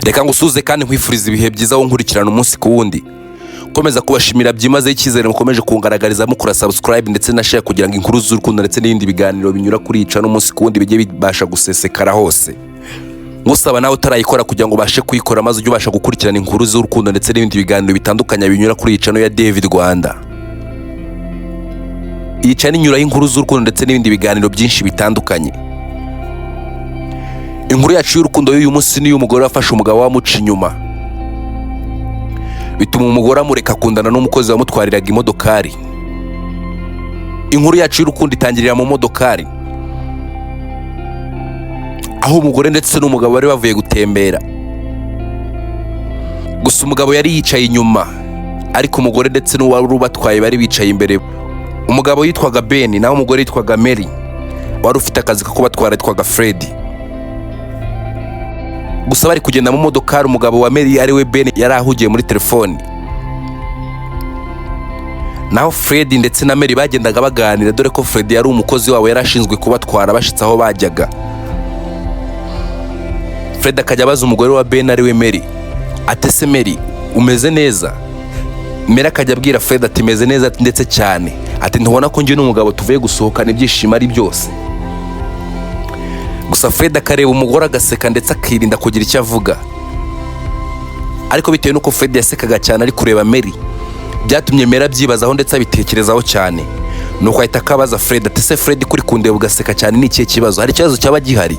reka ngusuze kandi nkwifuriza ibihe byiza aho nkurikirana umunsi ku wundi. Komeza kubashimira byimazeho icyizere mukomeje kungaragariza mukora subscribe ndetse na share kugira ngo inkuru z'urukundo ndetse n'ibindi biganiro binyura kuri ica n'umunsi ku wundi bijye bibasha gusesekara hose. Ngusaba nawe utarayikora kugira ngo ubashe kuyikora maze ujye ubasha gukurikirana inkuru z'urukundo ndetse n'ibindi biganiro bitandukanye binyura kuri ica no ya David Rwanda. Ica n'inyura y'inkuru z'urukundo ndetse n'ibindi biganiro byinshi bitandukanye. Inkuru yacu y'urukundo y'uyu munsi ni y'umugore wafashe umugabo wa Amuca inyuma. Bituma umugore amureka akundana n'umukozi wamutwariraga imodokari. Inkuru yacu y'urukundo itangirira mu modokari, aho umugore ndetse n'umugabo bari bavuye gutembera. Gusa umugabo yari yicaye inyuma, ariko umugore ndetse n'uwari ubatwaye bari bicaye imbere. Umugabo yitwaga Ben naho umugore yitwaga Mary, wari ufite akazi ko kubatwara yitwaga Fred. Gusa bari kugenda mu modokari, umugabo wa Mary ari we Ben yari ahugiye muri telefoni, naho Fred ndetse na Mary bagendaga baganira, dore ko Fred yari umukozi wabo yari ashinzwe kubatwara bashitse aho bajyaga. Fred akajya abaza umugore wa Ben ari we Mary ati ese Mary umeze neza? Mary akajya abwira Fred ati meze neza ndetse cyane, ati ntubona ko njye n'umugabo tuvuye gusohokana ibyishimo ari byose. Gusa Fred akareba umugore agaseka ndetse akirinda kugira icyo avuga, ariko bitewe nuko Fred yasekaga cyane ari kureba Mary, byatumye Mary abyibazaho ndetse abitekerezaho cyane. Nuko ahita akabaza Fred ati ese Fred kuri kundeba ugaseka cyane ni ikihe kibazo? Hari ikibazo cyaba gihari?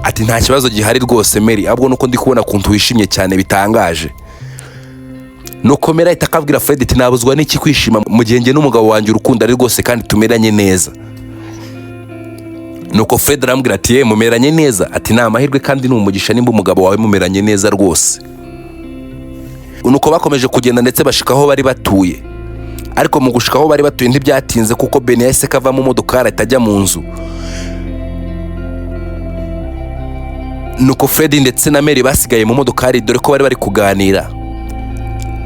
Ati nta kibazo gihari rwose Mary, ahubwo nuko ndi kubona kuntu wishimye cyane bitangaje. Nuko Mary ahita akabwira Fred ati nabuzwa n'iki kwishima mu gihe njye n'umugabo wanjye urukundo ari rwose kandi tumeranye neza. Nuko Fred arambwira ati mumeranye neza? Ati ni amahirwe kandi ni umugisha nimba umugabo wawe mumeranye neza rwose. Nuko bakomeje kugenda ndetse bashika aho bari batuye, ariko mu gushika aho bari batuye ntibyatinze kuko Ben yahise kava mu modokari atajya mu nzu. Nuko Fred ndetse na Mary basigaye mu modokari dore ko bari kuganira,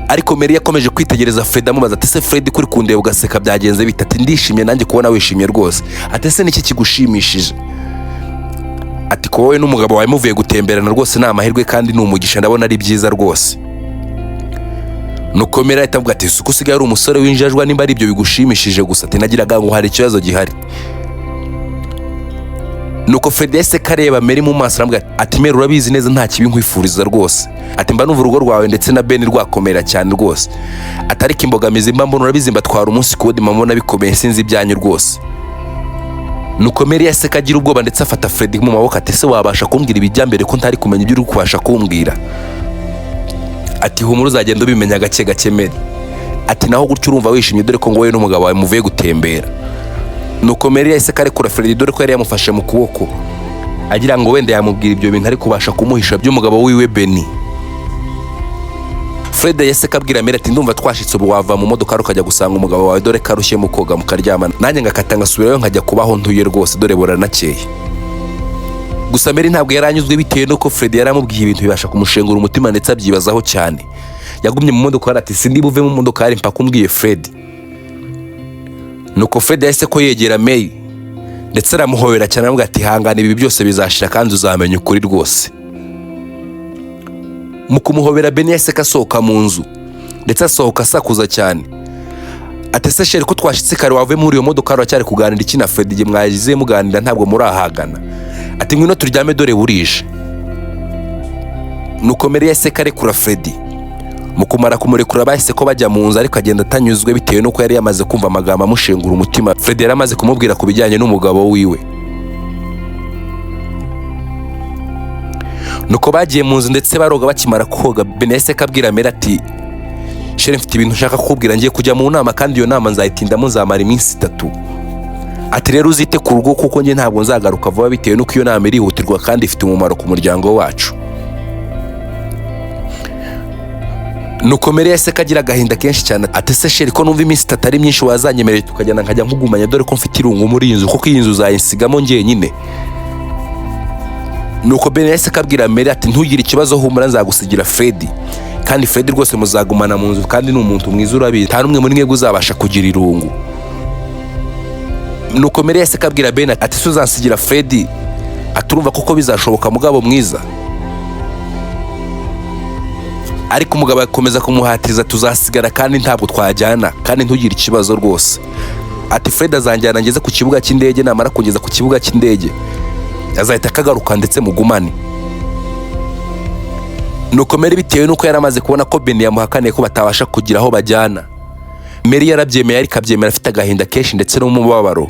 ariko Mary yakomeje kwitegereza Fred amubaza ati ese Fred kuri kundeba ugaseka byagenze bite? Ati ndishimye nanjye kubona wishimye rwose. Ati ese niki kigushimishije? Ati ko wowe n'umugabo wawe muvuye gutemberana rwose ni amahirwe kandi ni umugisha, ndabona ari byiza rwose. Nuko Mary ahita avuga ati suko usigaye ari umusore w'injajwa nimba ari ibyo bigushimishije gusa? Ati nagiraga ngo hari ikibazo gihari. Nuko Fred yahise kareba Mary mu maso arambwira ati Mary urabizi neza nta kibi nkwifuriza rwose. Ati mba numva urugo rwawe ndetse na Ben rwakomera cyane rwose. Atari kimbogamizi mba mbona urabizi mbatwara umunsi ku wundi mbona bikomeye sinzi ibyanyu rwose. Nuko Mary yahise kagira ubwoba ndetse afata Fred mu maboko ati ese wabasha kumbwira ibijya mbere ko ntari kumenya ibyo uri kubasha kumbwira? Ati humura uzagenda ubimenya gake gake Mary. Ati naho gutyo urumva wishimye dore ko ngo wowe n'umugabo wawe muvuye gutembera. Nuko Mary yahise karekura Fred dore ko yari yamufashe mu kuboko agira ngo wenda yamubwira ibyo bintu ari kubasha kumuhisha by'umugabo wiwe Ben. Fred yahise kabwira Mary ati ndumva twashitse ubu wava mu modoka ukajya gusanga umugabo wawe dore karushye mu koga mukaryamana, nanjye ngakata ngasubirayo nkajya kubaho ntuye rwose dore buranakeye. Gusa Mary ntabwo yaranyuzwe bitewe nuko Fred yaramubwiye ibintu bibasha kumushengura umutima ndetse abyibazaho cyane. Yagumye mu modoka ati sindi buve mu modoka ari mpaka umbwiye Fred. Nuko Fred yahise ko yegera Mary ndetse aramuhobera cyane aramubwira ati hangana ibi byose bizashira kandi uzamenya ukuri rwose. Mu kumuhobera Ben yahise kasohoka mu nzu ndetse asohoka asakuza cyane ati ese sheri ko twashitse kare wave muri iyo modoka aracyari kuganira iki na Fred igihe mwagize muganira ntabwo murahagana? Ati ngwino turyame dore burije. Nuko Mary yahise karekura Fred, mu kumara kumurekura bahise ko bajya mu nzu, ariko agenda atanyuzwe bitewe nuko yari yamaze kumva amagambo amushengura umutima Fred yari amaze kumubwira ku bijyanye n'umugabo wiwe. Nuko bagiye mu nzu ndetse baroga bakimara koga Ben yahise kabwira Mary ati sheri mfite ibintu nshaka kukubwira, ngiye kujya mu nama kandi iyo nama nzayitindamo nzamara iminsi 3. Ati rero uzite ku rugo kuko njye ntabwo nzagaruka vuba bitewe nuko iyo nama irihutirwa kandi ifite umumaro ku muryango wacu. Nuko Mary yahise kagira agahinda kenshi cyane ati se sheri ko numva iminsi 3 ari myinshi wazanyemereye tukajyana nkajya nkugumanya dore ko mfite irungu muri iyi nzu kuko iyi nzu uzayinsigamo njye nyine. Nuko Ben yahise kabwira Mary ati ntugire ikibazo humura nzagusigira Fred, kandi Fred rwose muzagumana mu nzu kandi ni umuntu mwiza urabizi nta numwe muri mwebwe uzabasha kugira irungu. Nuko Mary yahise kabwira Ben ati se uzansigira Fred? Aturumva kuko bizashoboka mugabo mwiza. ariko umugabo akomeza kumuhatiriza tuzasigara kandi ntabwo twajyana kandi ntugire ikibazo rwose. Ati Fred azanjyana ngeze ku kibuga cy'indege, namara kugeza ku kibuga cy'indege azahita akagaruka ndetse mugumane. Nuko Mary bitewe nuko yaramaze kubona ko Ben yamuhakaniye ko batabasha kugira aho bajyana, Mary yarabyemeye ariko abyemera afite agahinda kenshi ndetse n'umubabaro,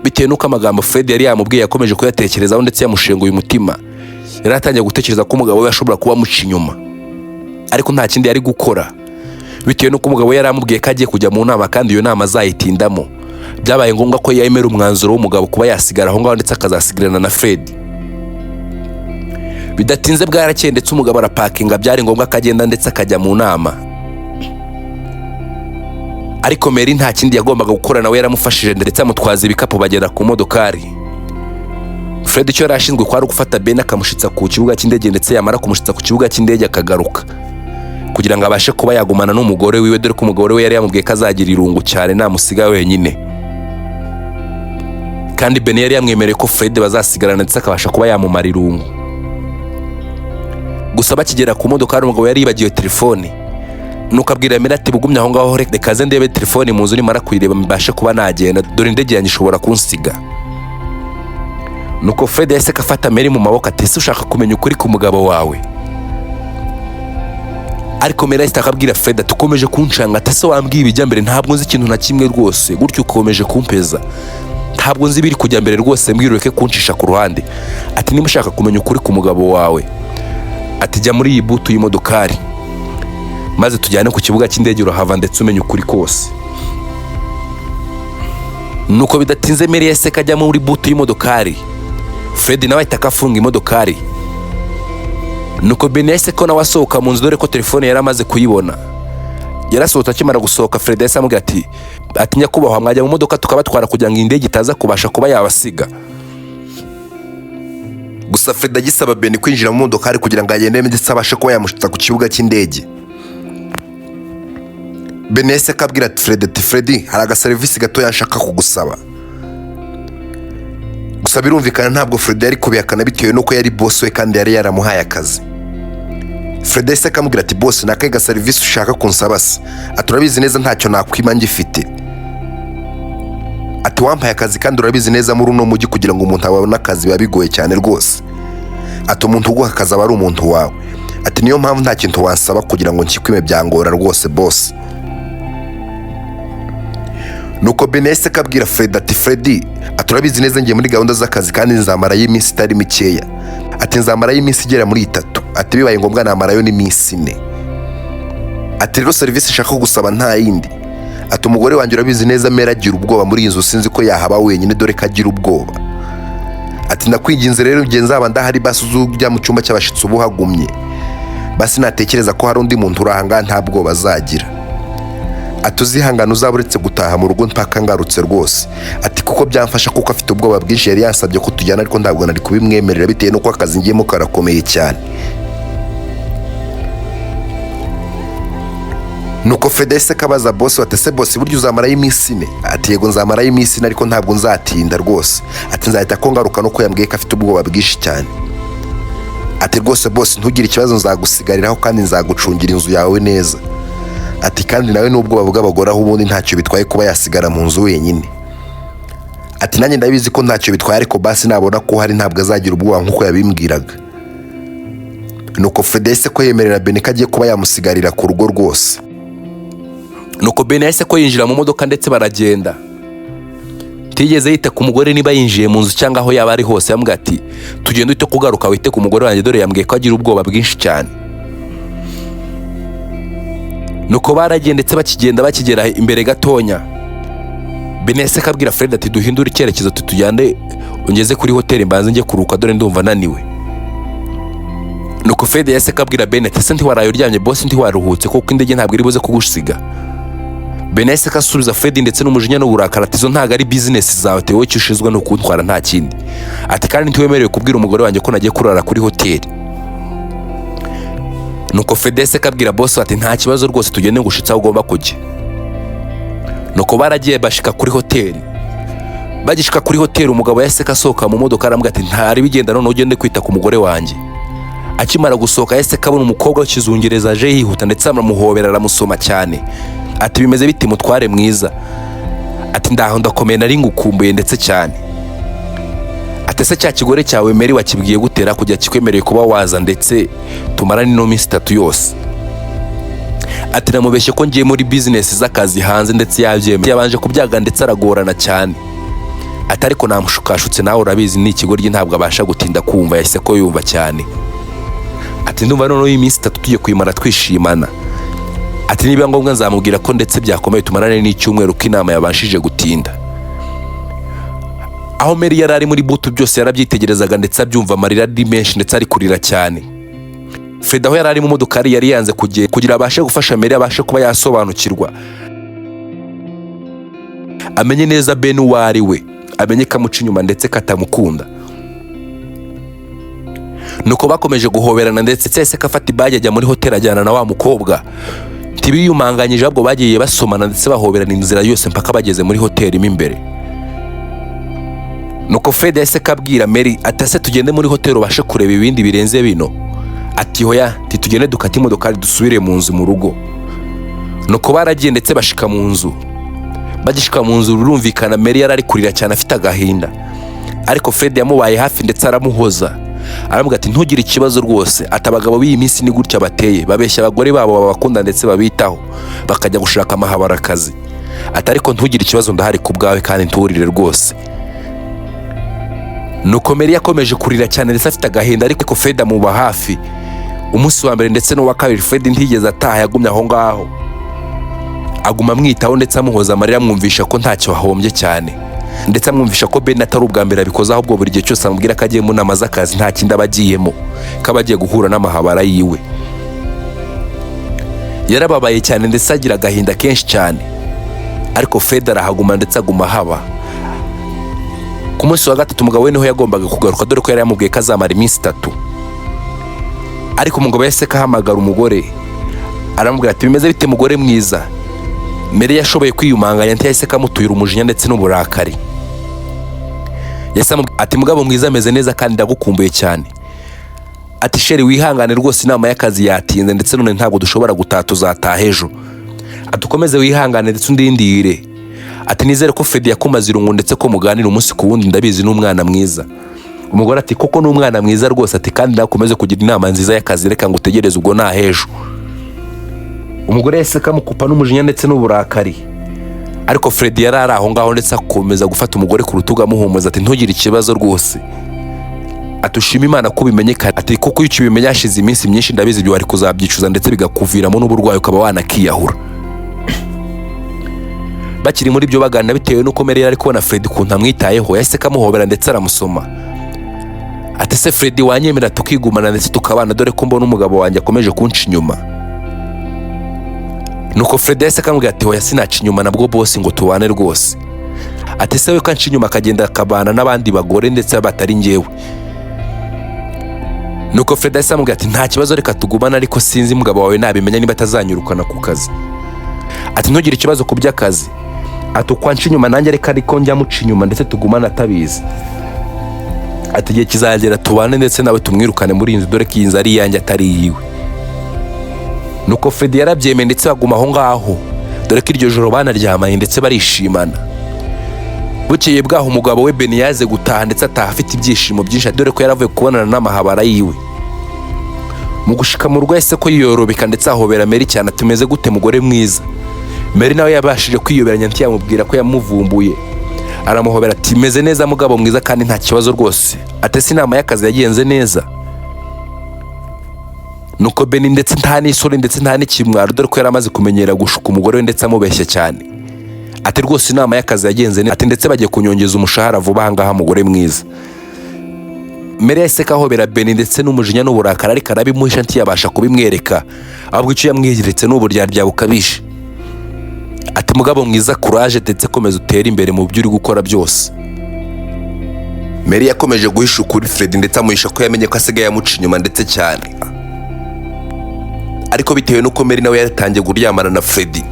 bitewe nuko amagambo Fred yari yamubwiye yakomeje kuyatekerezaho ndetse yamushenguye umutima. Yari atangiye gutekereza ko umugabo we ashobora kuba amuca inyuma, ariko nta kindi yari gukora, bitewe nuko umugabo we yari amubwiye ko agiye kujya mu nama kandi iyo nama azayitindamo. Byabaye ngombwa ko yemera umwanzuro w'umugabo kuba yasigara aho ngaho ndetse akazasigirana na Fred. Bidatinze bwarakeye ndetse umugabo arapakinga, byari ngombwa ko agenda ndetse akajya mu nama, ariko Mary nta kindi yagombaga gukora, nawe yaramufashije ndetse amutwaza ibikapu bagera ku modokari. Fred icyo yari ashinzwe kwari gufata Ben akamushitsa ku kibuga cy'indege ndetse yamara kumushitsa ku kibuga cy'indege akagaruka kugira ngo abashe kuba yagumana n'umugore wiwe, dore ko umugore we yari yamubwiye ko azagira irungu cyane namusiga wenyine, kandi Ben yari yamwemereye ko Fred bazasigarana ndetse akabasha kuba yamumara irungu. Gusa bakigera ku modokari umugabo yari yibagiwe telefone, nuko abwira Mary ati bugumye aho ngaho reka ze ndebe telefone mu nzu, nimara kuyireba mbashe kuba nagenda, dore indege yanjye ishobora kunsiga. Nuko Fred yahise afata Mary mu maboko ati ese ushaka kumenya ukuri ku mugabo wawe? Ariko Mary ahita akabwira Fred ati ukomeje kunshanga, ati ese wambwiye ibijya mbere, ntabwo nzi ikintu na kimwe rwose, gutyo ukomeje kumpeza, ntabwo nzi biri kujya mbere rwose, mbwira ureke kuncisha ku ruhande. Ati niba ushaka kumenya ukuri ku mugabo wawe, ati jya muri iyi butu y'imodokari maze tujyane ku kibuga cy'indege, urahava ndetse umenye ukuri kose. Nuko bidatinze Mary yahise ajya muri butu y'imodokari, Fred nawe ahita akafunga imodokari. Nuko Ben yahise ko nawe asohoka mu nzu, dore ko telefone yari amaze kuyibona. Yarasohotse akimara gusohoka, Fred yahise amubwira ati nyakubahwa mwajya mu modoka tukabatwara kugira ngo indege itaza kubasha kuba yabasiga. Gusa Fred agisaba Ben kwinjira mu modokari kugira ngo agende ndetse abashe kuba yamushitsa ku kibuga cy'indege. Ben yahise akabwira ati Fred hari agaserivisi gato yashaka kugusaba. Gusa birumvikana ntabwo Fred yari kubihakana bitewe nuko yari boss we kandi yari yaramuhaye akazi. Fred yahise akamubwira ati boss nakaye gaserivisi ushaka kunsaba se? Ati urabizi neza ntacyo nakwima ngifite. Ati wampaye akazi kandi urabizi neza muri uno mujyi kugira ngo umuntu abone akazi biba bigoye cyane rwose. Ati umuntu uguha akazi aba ari umuntu wawe. Ati niyo mpamvu nta kintu wansaba kugira ngo nkikwime byangora rwose boss. Nuko Ben yahise akabwira Fred ati Fred urabizi neza ngiye muri gahunda z'akazi kandi nzamara y'iminsi itari mikeya. Ati nzamara y'iminsi igera muri 3. Ati bibaye ngombwa namarayo n'iminsi 4. Ati rero service nshaka gusaba nta yindi. Ati umugore wanjye urabizi neza Mera agira ubwoba muri inzu, sinzi ko yahaba wenyine dore ko agira ubwoba. Ati nakwinginze rero ngiye nzaba ndahari basi uzujya mu cyumba cy'abashitsi ubuhagumye, basi natekereza ko hari undi muntu urahanga nta bwoba azagira. Ati uzihangana uzaburetse gutaha mu rugo mpaka ngarutse rwose. Ati kuko byamfasha kuko afite ubwoba bwinshi, yari yansabye ko tujyana ariko ntabwo nari kubimwemerera bitewe nuko akazi ngiyemo karakomeye cyane. Nuko Fred yahise akabaza boss ati se boss buryo uzamarayo iminsi 4? Ati yego nzamarayo iminsi 4 ariko ntabwo nzatinda rwose. Ati nzahita ko ngaruka nuko yambwiye ko afite ubwoba bwinshi cyane. Ati rwose boss ntugire ikibazo nzagusigariraho kandi nzagucungira inzu yawe neza. Ati kandi nawe n'ubwoba bw'abagore aho ubundi ntacyo bitwaye kuba yasigara mu nzu wenyine. Ati nanjye ndabizi ko ntacyo bitwaye ariko basi nabona ko hari ntabwo azagira ubwoba nkuko yabimbwiraga. Nuko Fred yahise ko yemerera Ben ko agiye kuba yamusigarira ku rugo rwose. Nuko Ben yahise ko yinjira mu modoka ndetse baragenda. Tigeze yita ku mugore niba yinjiye mu nzu cyangwa aho yaba ari hose, yambwiye ati tugende uhite kugaruka wite ku mugore wanjye dore yambwiye ko agira ubwoba bwinshi cyane. Nuko baragiye ndetse bakigera imbere gatonya, Ben yahise akabwira Fred ati duhindure icyerekezo tutujyane ungeze kuri hoteli mbanze njye kuruka dore ndumva naniwe. Nuko Fred yahise akabwira Ben ati se ntiwaraye uryamye boss, ntiwaruhutse kuko indege ntabwo iri buze kugusiga. Ben yahise akasubiza Fred ndetse n'umujinya n'uburakari ati zo ntabwo ari business zawe tewe cyo ushinzwe no kuntwara nta kindi. Ati kandi ntiwemerewe kubwira umugore wanjye ko nagiye kurara kuri hoteli. Nuko Fred yahise akabwira boss ati nta kibazo rwose tugende ngushitsa aho ugomba kujya. Nuko baragiye bashika kuri hoteli. Bagishika kuri hoteli umugabo yahise asohoka mu modoka arambwira ati ntari bigenda none ugende kwita ku mugore wanjye. akimara gusohoka yahise kabona umukobwa w'ikizungereza aje yihuta ndetse aramuhobera aramusoma cyane. Ati bimeze biti mutware mwiza? Ati ndaho ndakomeye nari ngukumbuye ndetse cyane. Ati se cya kigore cyawe Mary wakibwiye gutera kujya kikwemereye kuba waza ndetse tumara n'ino minsi 3 yose? Ati namubeshye ko ngiye muri business z'akazi hanze ndetse yabyemeye yabanje kubyaga ndetse aragorana cyane. Ati ariko namushukashutse nawe urabizi ni ikigoryi ntabwo abasha gutinda kumva yahise ko yumva cyane. Ati ndumva noneho iyi minsi 3 tugiye kuyimara twishimana. Ati niba ngombwa nzamubwira ko ndetse byakomeye tumarane n'icyumweru ko inama yabashije gutinda. Aho Mary yari ari muri butu byose yarabyitegerezaga ndetse abyumva amarira ari menshi ndetse ari kurira cyane. Fred aho yari ari mu modokari yari yanze kugira abashe gufasha Mary abashe kuba yasobanukirwa, amenye neza Ben uwo ari we, amenye ko amuca inyuma ndetse katamukunda. Nuko bakomeje guhoberana ndetse sese kafata ibage ajya muri hotel ajyana na wa mukobwa. Tibiyumanganyije ahubwo bagiye basomana ndetse bahoberana inzira yose mpaka bageze muri hotel imbere. Nuko Fred yahise kabwira Mary atase tugende muri hotel ubashe kureba ibindi birenze bino. Ati hoya titugende dukata imodoka dusubire mu nzu mu rugo. Nuko baragiye ndetse bashika mu nzu. Bagishika mu nzu rurumvikana Mary yari ari kurira cyane afite agahinda. Ariko Fred yamubaye hafi ndetse aramuhoza. Aravuga ati ntugire ikibazo rwose, atabagabo b'iyi minsi ni gutya bateye, babeshya abagore babo babakunda ndetse babitaho bakajya gushaka amahabarakazi. Ati ariko ntugire ikibazo ndahari ku bwawe kandi nturire rwose. Nuko Mary yakomeje kurira cyane ndetse afite agahinda ariko Fred amuba hafi. Umunsi wa mbere ndetse no wa kabiri Fred ntigeze ataha, yagumye aho ngaho aguma amwitaho ndetse amuhoza amarira amwumvisha ko ntacyo wahombye cyane, ndetse amwumvisha ko Ben atari ubwa mbere abikoze ahubwo buri gihe cyose amubwira ko agiye mu nama z'akazi nta kindi abagiyemo, ko abagiye guhura n'amahabara yiwe. Yarababaye cyane ndetse agira agahinda kenshi cyane, ariko Fred arahaguma ndetse aguma haba. Ku munsi wa gatatu umugabo we niho yagombaga kugaruka dore ko yari yamubwiye ko azamara iminsi 3. Ariko umugabo yahise ahamagara umugore aramubwira ati bimeze bite mugore mwiza? Mary yashoboye kwiyumanganya ntiyahise kamutuyira umujinya ndetse n'uburakari. Ati mugabo mwiza ameze neza kandi ndagukumbuye cyane. Ati sheri wihangane rwose inama y'akazi yatinze ndetse none ntabwo dushobora gutaha tuzataha ejo. Atukomeze wihangane ndetse undindire. Ati nizere ko Fred yakumaze irungu ndetse ko muganira umunsi ku wundi ndabizi n'umwana mwiza. Umugore ati koko n'umwana mwiza rwose, ati kandi nakomeze kugira inama nziza y'akazi reka ngo utegereze ubwo nta hejo. Umugore yahise kamukupa n'umujinya ndetse n'uburakari, ariko Fred yari ari aho ngaho ndetse akomeza gufata umugore ku rutugu amuhumuriza ati ntugire ikibazo rwose. Atushima Imana ko bimenyekana, ati kuko iyo ubimenya hashize iminsi myinshi ndabizi ibyo wari kuzabyicuza ndetse bigakuviramo n'uburwayi ukaba wanakiyahura. Bakiri muri byo baganira bitewe nuko Mary yari kubona Fred kuntu amwitayeho, yahise kamuhobera ndetse aramusoma. Ati se Fred wanyemera tukigumana ndetse tukabana dore ko mbona umugabo wanjye akomeje kunca inyuma. Nuko Fred yahise akamubwira ati hoya sinaca inyuma nabwo boss ngo tubane rwose. Ati se we kanca inyuma akagenda akabana n'abandi bagore ndetse batari njyewe. Nuko Fred yahise amubwira ati nta kibazo reka tugumana ariko sinzi umugabo wawe nabimenya niba atazanyirukana ku kazi. Ati ntugire ikibazo ku by'akazi. Ati ukwanca inyuma nanjye reka ariko njya muca inyuma ndetse tugumana atabizi. Ati igihe kizagera tubane ndetse nawe tumwirukane muri inzu dore ko iyi nzu ari iyanjye atari yiwe. Nuko Fred yarabyemeye ndetse baguma aho ngaho dore ko iryo joro banaryamanye ndetse barishimana. Bukeye bwaho umugabo we Ben yaze gutaha ndetse ataha afite ibyishimo byinshi dore ko yaravuye kubonana n'amahabara yiwe. Mu gushika mu rugo yahise ko yiyorobeka ndetse ahobera Mary cyane atumeze gute mugore mwiza. Mary nawe yabashije kwiyoberanya ntiyamubwira ko yamuvumbuye. Aramuhobera ati meze neza mugabo mwiza kandi nta kibazo rwose. Atese inama y'akazi yagenze neza. Nuko Ben ndetse nta n'isoni ndetse nta n'ikimwaro dore ko yaramaze kumenyera gushuka umugore we ndetse amubeshya cyane. Ati rwose inama y'akazi yagenze neza, ati ndetse bagiye kunyongeza umushahara vuba ahangaha mugore mwiza. Mary yahise kahobera Ben ndetse n'umujinya n'uburakari ariko arabimuhisha ntiyabasha kubimwereka, ahubwo icyo yamwiyeretse n'uburyarya bukabije. Ati mugabo mwiza courage ndetse komeza utere imbere mu byo uri gukora byose. Mary yakomeje guhisha ukuri Fred ndetse amuhisha ko yamenye ko asigaye yamuca inyuma ndetse cyane. Ariko bitewe nuko Mary nawe yaratangiye kuryamana na Fred,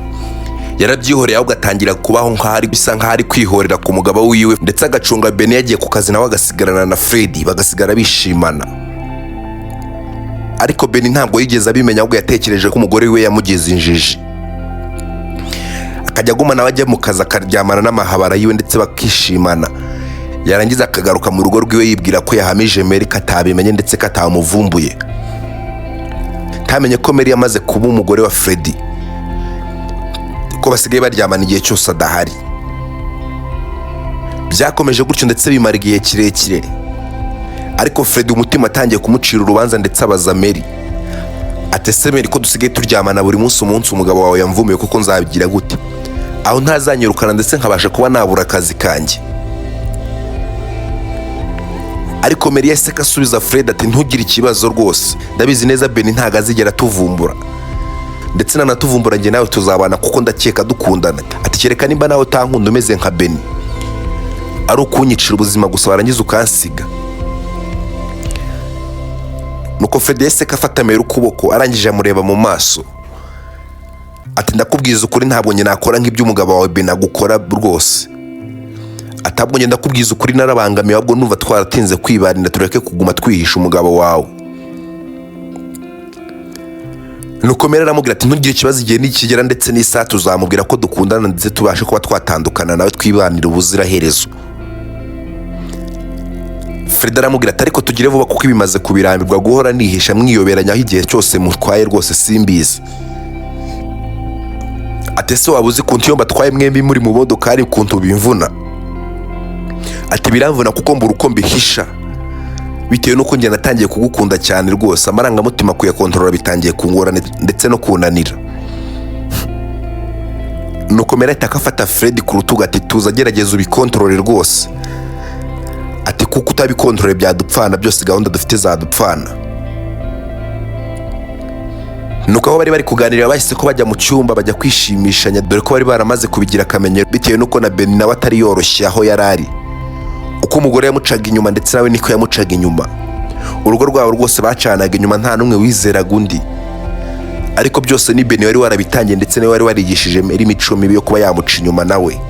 yarabyihoreye ahubwo atangira kubaho nk'ahari bisa nk'ahari kwihorera ku mugabo wiwe ndetse agacunga Ben yagiye ku kazi nawe agasigarana na Fred bagasigara bishimana. ariko Beni ntabwo yigeze abimenya, ahubwo yatekereje ko umugore we yamugize injiji. Akajya aguma nawe ajya mu kazi akaryamana n'amahabara yiwe ndetse bakishimana, yarangiza akagaruka mu rugo rwiwe yibwira ko yahamije Mary ko atabimenye ndetse ko atamuvumbuye. Tamenye ko Mary yamaze kuba umugore wa Freddy, ko basigaye baryamana igihe cyose adahari. Byakomeje gutyo ndetse bimara igihe kirekire, ariko Freddy umutima atangiye kumucira urubanza ndetse abaza Mary ati ese Mary ko dusigaye turyamana buri munsi umugabo wawe yamvumiye kuko nzabigira gute, aho ntazanyirukana ndetse nkabasha kuba nabura akazi kanjye. Ariko Mary yahise asubiza Freddy ati ntugire ikibazo rwose, ndabizi neza Beni ntago azigera tuvumbura, ndetse nanatuvumbura njye nawe tuzabana kuko ndakeka dukundana. Ati kereka nimba nawe utankunda umeze nka Beni, ari ukunyicira ubuzima gusa warangiza ukansiga. Nuko Freddy yahise afata Mary ukuboko arangije amureba mu maso ati ndakubwiza ukuri ntabwo njye nakora nk'ibyo umugabo wawe Beni agukora rwose. Atabwo njye ndakubwiza ukuri narabangamiye, ahubwo numva twaratinze kwibarinda tureke kuguma twihisha umugabo wawe. Nuko Mary aramubwira ati ntugire ikibazo igihe nikigera ndetse n'isaha tuzamubwira ko dukundana ndetse tubashe kuba twatandukana nawe twibanira ubuziraherezo. Freddy aramubwira ati ariko tugire vuba kuko ibimaze kubirambirwa guhora nihisha mwiyoberanyaho igihe cyose mutwaye rwose simbizi. Ati ese waba uzi kuntu iyo mbatwaye mwembi muri mu modoka ari kuntu bimvuna? Ati biramvuna kuko mbura uko mbihisha bitewe nuko njye natangiye kugukunda cyane rwose, amarangamutima kuyakontorora bitangiye kungora ndetse no kunanira. Nuko Mary afata Freddy ku rutugu ati tuza gerageza ubikontorore rwose, ati kuko utabikontorore byadupfana byose, gahunda dufite zadupfana. Nuko aho bari kuganirira bahise ko bajya mu cyumba bajya kwishimishanya, dore ko bari baramaze kubigira akamenyero bitewe nuko na Beni nawe atari yoroshye aho yarari. Uko umugore yamucaga inyuma ndetse nawe niko yamucaga inyuma. Urugo rwabo rwose bacanaga inyuma, nta numwe wizeraga undi. Ariko byose ni Beni wari warabitangiye ndetse nawe wari warigishije Mary imico mibi yo kuba yamuca inyuma nawe.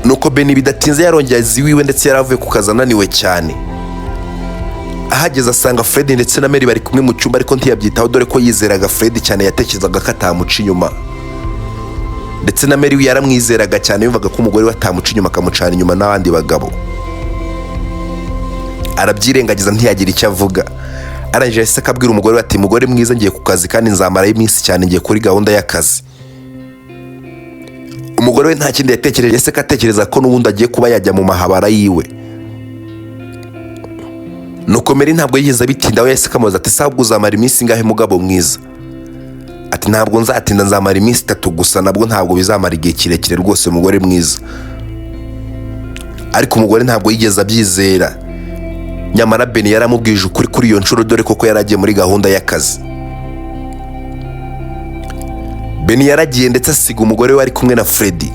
Nuko Beni bidatinze yarongeye iwiwe ndetse yaravuye ku kazi ananiwe cyane. Ahageze asanga Freddy ndetse na Mary bari kumwe mu cyumba, ariko ntiyabyitaho dore ko yizeraga Freddy cyane, yatekerezaga ko atamuca inyuma. Ndetse na Mary yaramwizeraga cyane, yumvaga ko umugore we atamuca inyuma akamucana inyuma n'abandi bagabo. Arabyirengagiza ntiyagira icyo avuga. Arangije yahise akabwira umugore we ati mugore mwiza ngiye ku kazi kandi nzamarayo iminsi cyane, ngiye kuri gahunda y'akazi. Umugore we nta kindi yatekereje, yahise atekereza ko n'ubundi agiye kuba yajya mu mahabara yiwe. Nuko Mary ntabwo yigeze abitindaho, yahise akamubaza ati sabwo uzamara iminsi ingahe mugabo mwiza? Ati ntabwo nzatinda, nzamara iminsi 3 gusa, nabwo ntabwo bizamara igihe kirekire rwose mugore mwiza. Ariko umugore ntabwo yigeze abyizera, nyamara Beni yaramubwije ukuri kuri iyo nshuro dore koko yaragiye muri gahunda y'akazi. Beni yaragiye ndetse asiga umugore we ari kumwe na Freddy.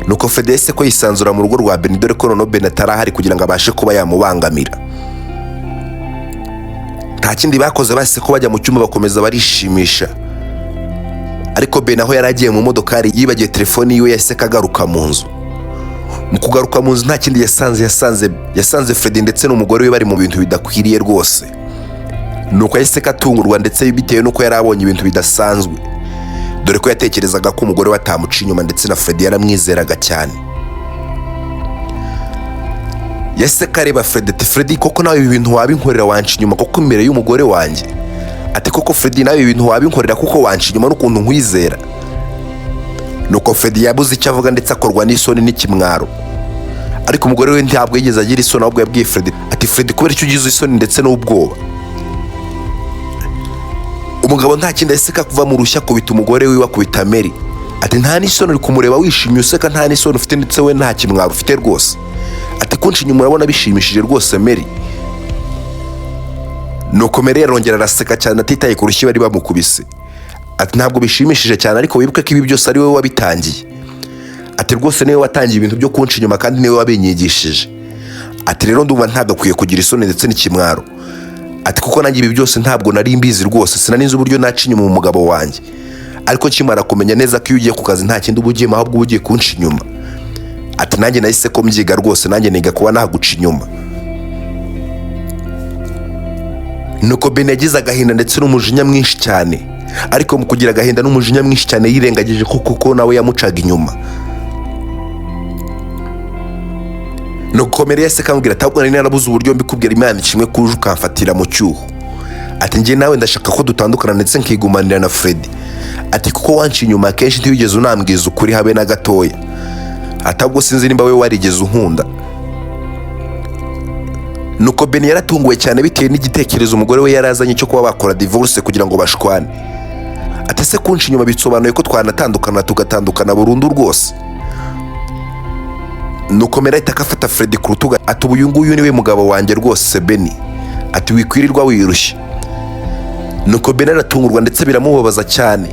Nuko Freddy yahise ko yisanzura mu rugo rwa Beni dore ko noneho Beni atarahari kugira ngo abashe kuba yamubangamira. Nta kindi bakoze, bahise ko bajya mu cyumba bakomeza barishimisha. Ariko Beni aho yaragiye mu modokari yibagiye telefoni yiwe, yahise kagaruka mu nzu. Mu kugaruka mu nzu nta kindi yasanze Freddy ndetse n'umugore we bari mu bintu bidakwiriye rwose. Nuko yahise katungurwa ndetse bitewe nuko yarabonye ibintu bidasanzwe, dore ko yatekerezaga ko umugore we atamuca inyuma ndetse na Freddy yaramwizeraga cyane. Yahise kareba Freddy ati Freddy koko nawe ibi bintu wabinkorera wanca inyuma koko imbere y'umugore wanjye? Ati koko Freddy nawe ibi bintu wabinkorera kuko wanca inyuma n'ukuntu nkwizera? Nuko Freddy yabuze icyo avuga ndetse akorwa n'isoni n'ikimwaro. Ariko umugore we ntabwo yigeze agira isoni, ahubwo yabwiye Freddy ati Freddy kubera icyo ugize isoni ndetse n'ubwoba? Umugabo nta kindi yahise kuva mu rushya kubita umugore we wakubita Mary. Ati nta n'isoni uri kumureba wishimye useka, nta n'isoni ufite ndetse we nta kimwaro ufite rwose. Ati kunshi inyuma urabona bishimishije rwose Mary. Nuko Mary yarongera araseka cyane atitaye ku rushyi bari bamukubise. Ati ntabwo bishimishije cyane, ariko wibuke ko ibi byose ari wowe wabitangiye. Ati rwose niwe watangiye ibintu byo kunshi inyuma kandi niwe wabinyigishije. Ati rero ndumva ntagakwiye kugira isoni ndetse n'ikimwaro. Ati kuko nanjye ibi byose ntabwo nari mbizi rwose, sinaninze uburyo naca inyuma mu mugabo wanjye. Ariko nkimara kumenya neza ko iyo ugiye ku kazi nta kindi uba ugiyemo ahubwo uba ugiye kunshi inyuma. ati nanjye nahise ko mbyiga rwose, nanjye niga kuba naguca inyuma. Nuko Beni yagize agahinda ndetse n'umujinya mwinshi cyane, ariko mu kugira agahinda n'umujinya mwinshi cyane yirengagije kuko nawe yamucaga inyuma. Nuko Mary yase kambwira atabwo nari narabuze uburyo mbikubwira Imana kimwe kuje ukamfatira mu cyuho. Ati njye nawe ndashaka ko dutandukana ndetse nkigumanira na Freddy. Ati kuko wanci inyuma kenshi ntiwigeze unambwiza ukuri habe na gatoya. Atabwo sinzi nimba we warigeze unkunda. Nuko Beni yaratunguwe cyane bitewe n'igitekerezo umugore we yarazanye cyo kuba bakora divorce kugira ngo bashwane. Ati se kunci inyuma bitsobanuye ko twanatandukana tugatandukana burundu rwose. Nuko Mary ahita afata Freddy ku rutugu ati uyu nguyu niwe mugabo wanjye rwose Beni. Ati wikwirirwa wirushye. Nuko Beni aratungurwa ndetse biramubabaza cyane.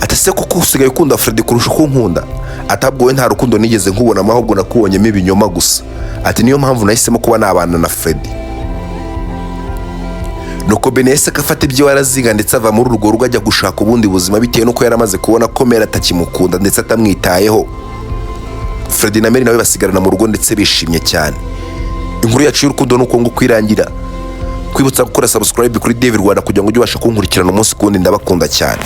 Ati se kuko usigaye ukunda Freddy kurusha uko nkunda? Atabwo we nta rukundo nigeze nkubonamo, ahubwo nakubonyemo ibinyoma gusa. Ati niyo mpamvu nahisemo kuba nabana na Freddy. Nuko Beni yahise afata ibyo yaraziga ndetse ava muri urwo rugo ajya gushaka ubundi buzima bitewe nuko yaramaze kubona ko Mary atakimukunda ndetse atamwitayeho. Freddy na Mary nawe basigarana mu rugo ndetse bishimye cyane. Inkuru yacu y'urukundo nuko ngo kwirangira. Kwibutsa gukora subscribe kuri David Rwanda kugira ngo ujye ubasha kunkurikirana umunsi kundi, ndabakunda cyane.